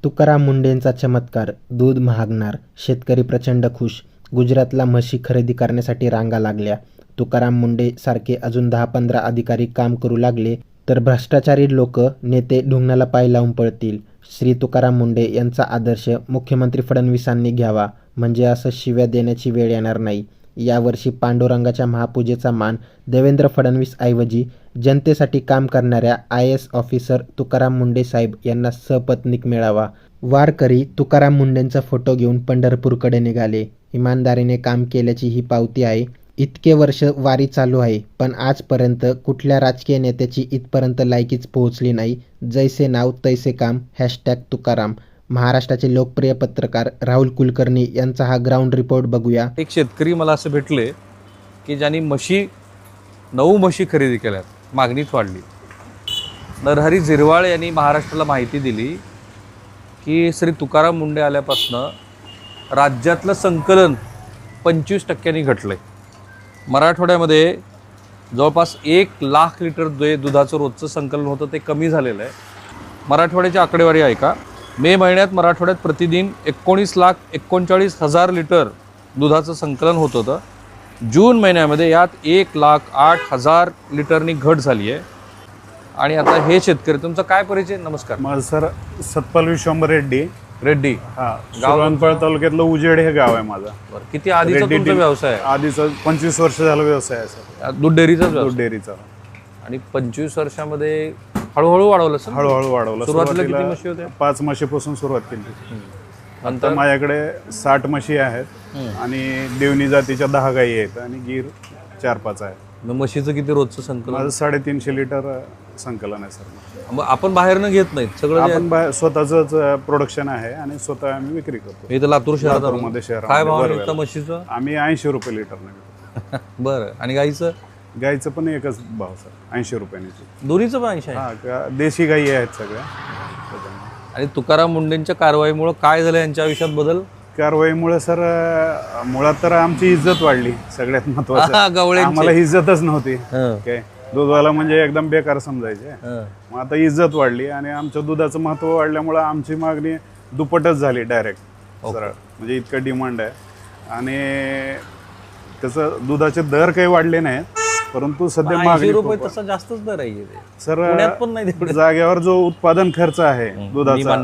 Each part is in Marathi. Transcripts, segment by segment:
तुकाराम मुंढेंचा चमत्कार, दूध महागणार, शेतकरी प्रचंड खुश. गुजरातला म्हशी खरेदी करण्यासाठी रांगा लागल्या. तुकाराम मुंढे सारखे अजून 10-15 अधिकारी काम करू लागले तर भ्रष्टाचारी लोक, नेते ढुंगणाला पाय लावून पळतील. श्री तुकाराम मुंढे यांचा आदर्श मुख्यमंत्री फडणवीसांनी घ्यावा, म्हणजे असं शिव्या देण्याची वेळ येणार नाही. यावर्षी पांडुरंगाच्या महापूजेचा मान देवेंद्र फडणवीस ऐवजी जनतेसाठी काम करणाऱ्या IAS ऑफिसर तुकाराम मुंढे साहेब यांना सपत्नीक मिळावा. वारकरी तुकाराम मुंढेंचा फोटो घेऊन पंढरपूरकडे निघाले. इमानदारीने काम केल्याची ही पावती आहे. इतके वर्ष वारी चालू आहे, पण आजपर्यंत कुठल्या राजकीय नेत्याची इथपर्यंत लायकीच पोहोचली नाही. जैसे नाव तैसे काम #तुकाराम. महाराष्ट्राचे लोकप्रिय पत्रकार राहुल कुलकर्णी यांचा हा ग्राउंड रिपोर्ट बघूया. एक शेतकरी मला असं भेटले की ज्यांनी 9 म्हशी खरेदी केल्यात, मागणीच वाढली. नरहरी झिरवाळ यांनी महाराष्ट्राला माहिती दिली की श्री तुकाराम मुंढे आल्यापासनं राज्यातलं संकलन 25% घटलंय. मराठवाड्यामध्ये जवळपास 1 लाख लिटर दुधाचं रोजचं संकलन होतं, ते कमी झालेलं आहे. मराठवाड्याची आकडेवारी आहे का, मे महिन्यात मराठवाड्यात प्रतिदिन 19,39,000 लिटर दुधाचं संकलन होत होतं. जून महिन्यामध्ये यात 1,08,000 लिटरनी घट झाली आहे. आणि आता हे शेतकरी, तुमचा काय परिचय? नमस्कार. माझं सर सतपाल विश्वंभर रेड्डी. गाव सुरवणपळ तालुक्यातलं उजेड हे गाव आहे माझं. किती आधीचा तुमचा व्यवसाय आहे? आधीचा 25 वर्ष झाला व्यवसाय आहे सर. दूध डेअरीचा? दूध डेअरीचा. आणि 25 वर्षामध्ये हळूहळू वाढवलं सर? हळूहळू वाढवलं. सुरुवातीला किती म्हशी होत्या? 5 म्हशीपासून सुरुवात केली. नंतर माझ्याकडे 60 म्हशी आहेत आणि देवणी जातीच्या 10 गायी आहेत आणि गीर 4-5 आहेत. मग म्हशीचं किती रोजचं संकलन? माझं 350 लिटर संकलन आहे सर. मग आपण बाहेरनं घेत नाहीत सगळं? आपण स्वतःच प्रोडक्शन आहे आणि स्वतः आम्ही विक्री करतो. इथं लातूर शहरात काय भाव आहे म्हशीचं? आम्ही 80 रुपये लिटरने विकतो. बरं. आणि गाईचं? गाईचं पण एकच भाव सर, 80 रुपयांची. दोन्हीचं पण 80 आहे? हा, देशी गायी आहेत सगळ्या. आणि तुकाराम मुंढेंच्या कारवाईमुळे काय झालं यांच्या आयुष्यात बदल? कारवाईमुळे सर मुळात तर आमची इज्जत वाढली. सगळ्यात महत्वाचं आम्हाला इज्जतच नव्हती. काय दूधवाला म्हणजे एकदम बेकार समजायचे. मग आता इज्जत वाढली आणि आमच्या दुधाचं महत्व वाढल्यामुळे आमची मागणी दुप्पटच झाली डायरेक्ट सरळ. म्हणजे इतकं डिमांड आहे. आणि त्याचं दुधाचे दर काही वाढले नाहीत, परंतु सध्या मागणी ₹80 तसा जास्तच दर आहे सर. जागेवर जो उत्पादन खर्च आहे दुधाचा,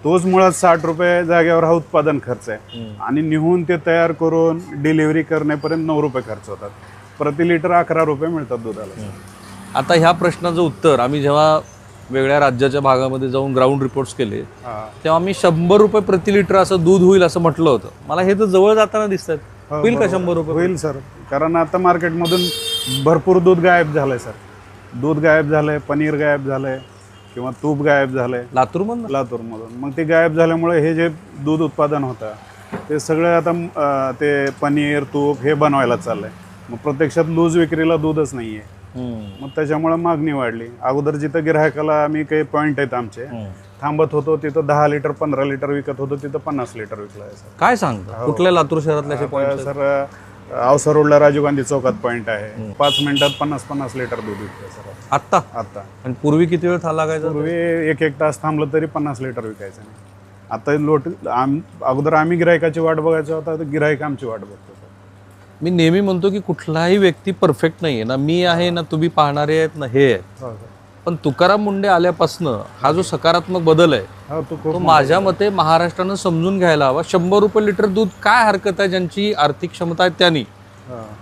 तोच मुळात 60 रुपये जागेवर हा उत्पादन खर्च आहे. आणि निहून ते तयार करून डिलिव्हरी करण्यापर्यंत 9 रुपये खर्च होतात. प्रति लिटर 11 रुपये मिळतात दुधाला. आता ह्या प्रश्नाचं उत्तर आम्ही जेव्हा वेगळ्या राज्याच्या भागामध्ये जाऊन ग्राउंड रिपोर्ट्स केले, तेव्हा आम्ही 100 रुपये प्रति लिटर असं दूध होईल असं म्हटलं होतं. मला हे तर जवळ जाताना दिसतात. होईल का 100 रुपये? होईल सर, कारण आता मार्केटमधून भरपूर दूध गायब झालंय सर. दूध गायब झालंय, पनीर गायब झालंय किंवा तूप गायब झालंय लातूरमधून. मग ते गायब झाल्यामुळे हे जे दूध उत्पादन होतं ते सगळं आता ते पनीर तूप हे बनवायला चाललंय. मग प्रत्यक्षात लूज विक्रीला दूधच नाहीये. मग त्याच्यामुळे मागणी वाढली. अगोदर जिथं गिरायकाला आम्ही काही पॉईंट आहेत आमचे, थांबत होतो तिथं 10 लिटर 15 लिटर विकत होतो, तिथं 50 लिटर विकलं आहे सर. काय सांगता? कुठल्या लातूर शहरातले पॉईंट? सर औसा रोडला राजीव गांधी चौकात पॉईंट आहे. 5 मिनिटात 50-50 लिटर दूध विकतं सर आता. आणि पूर्वी किती वेळ लागायचा? पूर्वी 1-1 तास थांबलं तरी 50 लिटर विकायचं नाही. आता अगोदर आम्ही गिरायकाची वाट बघायचो, होता तर गिरायक आमची वाट बघतो. मी नेहमी म्हणतो की कुठलाही व्यक्ती परफेक्ट नाहीये ना. मी आहे ना, तुम्ही पाहणारे आहेत ना, हे आहेत. पण तुकाराम मुंढे आल्यापासनं हा जो सकारात्मक बदल आहे तो माझ्या मते महाराष्ट्रानं समजून घ्यायला हवा. 100 रुपये लिटर दूध काय हरकत आहे? ज्यांची आर्थिक क्षमता आहे त्यांनी.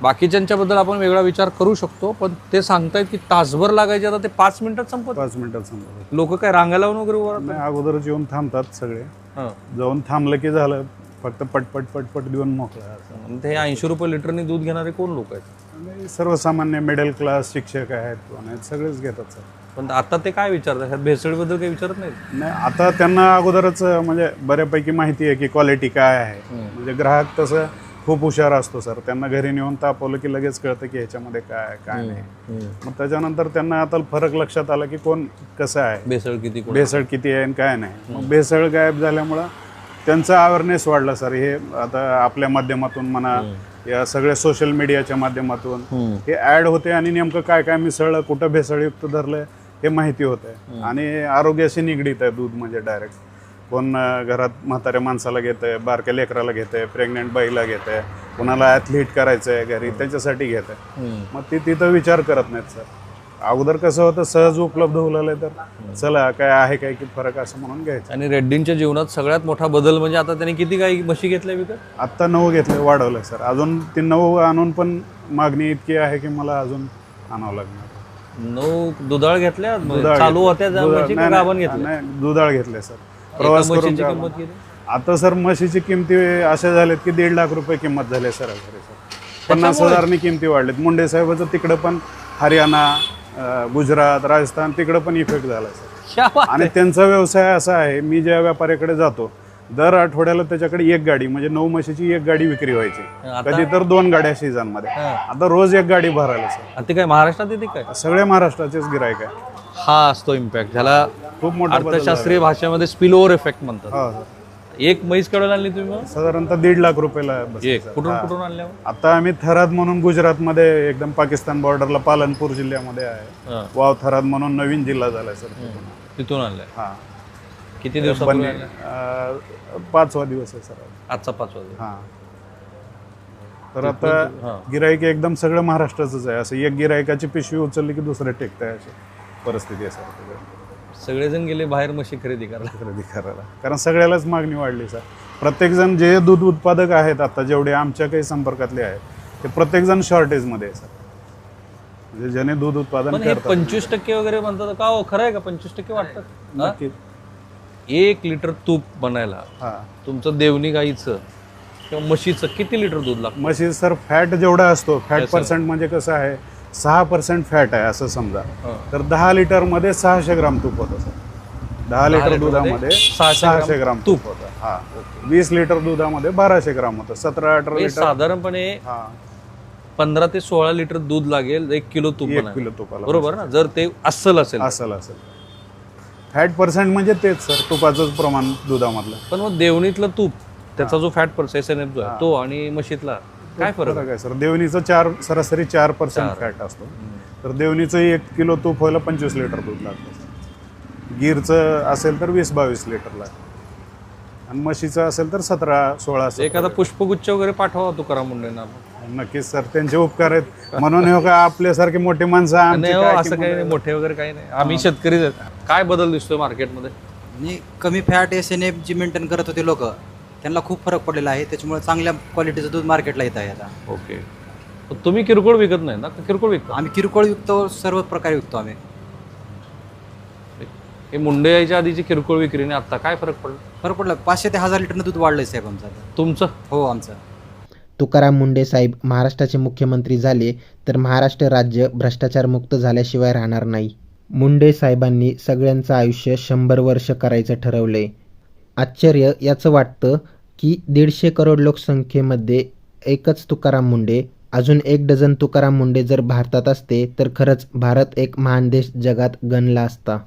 बाकीच्यांच्याबद्दल आपण वेगळा विचार करू शकतो, पण ते सांगतायत की तासभर लागायचे, आता ते 5 मिनिटात संपत. 5 मिनिटात संपत. लोक काय रांगा लावून वगैरे अगोदरच येऊन थांबतात सगळे. जाऊन थांबलं की झालं, फक्त पटपट देऊन मोकळं. ते 80 रुपये लिटरनी दूध घेणारे कोण लोक आहेत? सर्वसामान्य मिडल क्लास शिक्षक आहेत, सगळेच घेतात सर. पण आता ते काय विचारतात? भेसळबद्दल काही विचारत नाही? आता त्यांना अगोदरच म्हणजे बऱ्यापैकी माहिती आहे की क्वालिटी काय आहे. म्हणजे ग्राहक तसं खूप हुशार असतो सर. त्यांना घरी नेऊन तापवलं की लगेच कळतं की ह्याच्यामध्ये काय आहे काय नाही. मग त्याच्यानंतर त्यांना आता फरक लक्षात आला की कोण कसं आहे, भेसळ किती आहे आणि काय नाही. मग भेसळ गायब झाल्यामुळं त्यांचा अवेअरनेस वाढला सर. हे आता आपल्या माध्यमातून म्हणा, या सगळ्या सोशल मीडियाच्या माध्यमातून हे ऍड होते आणि नेमकं काय काय मिसळलं, कुठं भेसळयुक्त धरलंय हे माहिती होत आहे. आणि आरोग्याशी निगडीत आहे दूध म्हणजे डायरेक्ट. कोण घरात म्हाताऱ्या माणसाला घेतंय, बारक्या लेकराला घेतंय, प्रेग्नेंट बाईला घेतंय, कोणाला ॲथलीट करायचं आहे घरी त्याच्यासाठी घेतंय. मग ती तिथं विचार करत नाहीत सर. अगोदर कसं होतं, सहज उपलब्ध होऊ तर चला काय आहे काय की फरक असं म्हणून घ्यायचं. आणि रेड्डींच्या जीवनात सगळ्यात मोठा बदल म्हणजे आता त्यांनी किती गाई म्हशी घेतल्या विकत? आत्ता 9 घेतले, वाढवलं सर. अजून ती 9 आणून पण मागणी इतकी आहे की मला अजून आणावं लागणार. 9 दुधाळ घेतल्या दुधाळ चालू घेतले. होत्या म्हशी का गाभण घेतल्या? नाही, दुधाळ घेतले सर. एका प्रवास करून म्हशीची गाभण. किंमत किती? आता सर म्हशीची किमती अशा झाल्यात की 1.5 लाख रुपये किंमत झाली सर. 50,000नी किमती वाढलेत. मुंडे साहेबाचं तिकडं पण हरियाणा, गुजरात, राजस्थान तिकडं पण इफेक्ट झाला सर. क्या बात आणि आहे. त्यांचा व्यवसाय असा आहे, मी ज्या व्यापाऱ्याकडे जातो दर आठवड्याला त्याच्याकडे एक गाडी म्हणजे 9 म्हशीची एक गाडी विक्री व्हायची. आता? कधी तर 2 गाड्या सीझनमध्ये. आता रोज एक गाडी भरायला सर. आणि ते काय महाराष्ट्रात येते काय? सगळे महाराष्ट्राचेच गिरायक आहे. हा असतो इम्पॅक्ट, ज्याला खूप मोठा बदल अर्थशास्त्रीय भाषेमध्ये स्पिल ओव्हर इफेक्ट म्हणतात. झाला. हो, एक म्हैस कडून आणली तुम्ही मग? साधारणतः 1.5 लाख रुपयाला बसते एक सर. कुठून हा. कुठून आणल्या मग? आता आम्ही थराद म्हणून गुजरातमध्ये एकदम पाकिस्तान बॉर्डरला पालनपूर जिल्ह्यामध्ये आहे. हा. वाव थराद म्हणून नवीन जिल्हा झालाय सर. तिथून आणल्या. हा. किती दिवसापूर्वी आणल्या? 5वा दिवस आहे सर. आजचा 5वा दिवस. हा. तर आता गिराईक एकदम सगळं महाराष्ट्राचंच आहे. असं एक गिरायकाची पिशवी उचलली की दुसरं टेकताय अशी परिस्थिती आहे सर. सगळेजण गेले बाहेर म्हशी खरेदी करायला. खरेदी करायला, कारण सगळ्यालाच मागणी वाढली सर. प्रत्येकजण जे दूध उत्पादक आहेत आता जेवढे आमच्या काही संपर्कातले आहेत ते प्रत्येकजण शॉर्टेजमध्ये आहे सर. म्हणजे ज्याने दूध उत्पादन पण हे करतात 25% वगैरे म्हणतात का हो? खरं आहे का? 25% वाटतात? हा? नक्की. 1 लिटर तूप बनायला हा. तुमचं देवणी गाईचं किंवा म्हशीचं किती लिटर दूध लागतं? म्हशी सर फॅट जेवढा असतो, फॅट पर्सेंट म्हणजे कसं आहे 6% फॅट आहे असं समजा. तर 10 लिटरमध्ये 600 ग्राम तूप होतं सर. 10 लिटर दुधामध्ये 600 ग्राम तूप होतं. हा. 20 लिटर दुधामध्ये 1200 ग्राम होतं. 17-18 हे लिटर. साधारणपणे हा. 15 ते 16 लिटर दूध लागेल 1 किलो तूप 1 बनायला. किलो तुपाला. बरोबर ना? जर ते अस्सल असेल. असेल. फॅट पर्सेंट म्हणजे तेच सर, तुपाचंच प्रमाण दुधामधलं. पण मग देवणीतलं तूप त्याचा जो फॅट पर्सेंट जो आहे तो आणि म्हशीतला काय फरक आहे? काय सर, देवणीचं सरासरी 4% फॅट असतो. तर देवणीचं 1 किलो तूप व्हायला 25 लिटर दूध लागतं सर. गिरचं असेल तर 20-22 लिटर लागतं. आणि म्हशीचं असेल तर 17-16. एखादा पुष्पगुच्छ वगैरे पाठवा तुकाराम मुंडेंना. नक्कीच सर, त्यांचे उपकार आहेत म्हणून हे का आपल्यासारखे मोठे माणसं आमची नाही हो, काय असं काही नाही, मोठे वगैरे काही नाही. आम्ही शेतकरीच आहेत. काय बदल दिसतोय मार्केटमध्ये? आणि कमी फॅट SNF जी मेंटेन करत होते लोक, त्यांना खूप फरक पडलेला आहे. त्याच्यामुळे चांगल्या क्वालिटीचं दूध मार्केटला येत आहे आता. ओके. तुम्ही किरकोळ विकत नाही ना? किरकोळ विकता? आम्ही किरकोळ विकतो, सर्व प्रकारे विकतो आम्ही. हे मुंडे यायच्या आधीची किरकोळ विक्रीने आता काय फरक पडला? फरक पडला. 500 ते 1000 लिटरनं दूध वाढलंय साहेब आमचं आता. तुमचं? हो, आमचं. तुकाराम मुंडे साहेब महाराष्ट्राचे मुख्यमंत्री झाले तर महाराष्ट्र राज्य भ्रष्टाचारमुक्त झाल्याशिवाय राहणार नाही. मुंडे साहेबांनी सगळ्यांचं आयुष्य 100 वर्ष करायचं ठरवलंय. आश्चर्य याचं वाटतं की 150 करोड लोकसंख्येमध्ये एकच तुकाराम मुंडे. अजून 1 डझन तुकाराम मुंडे जर भारतात असते तर खरंच भारत एक महान देश जगात गणला असता.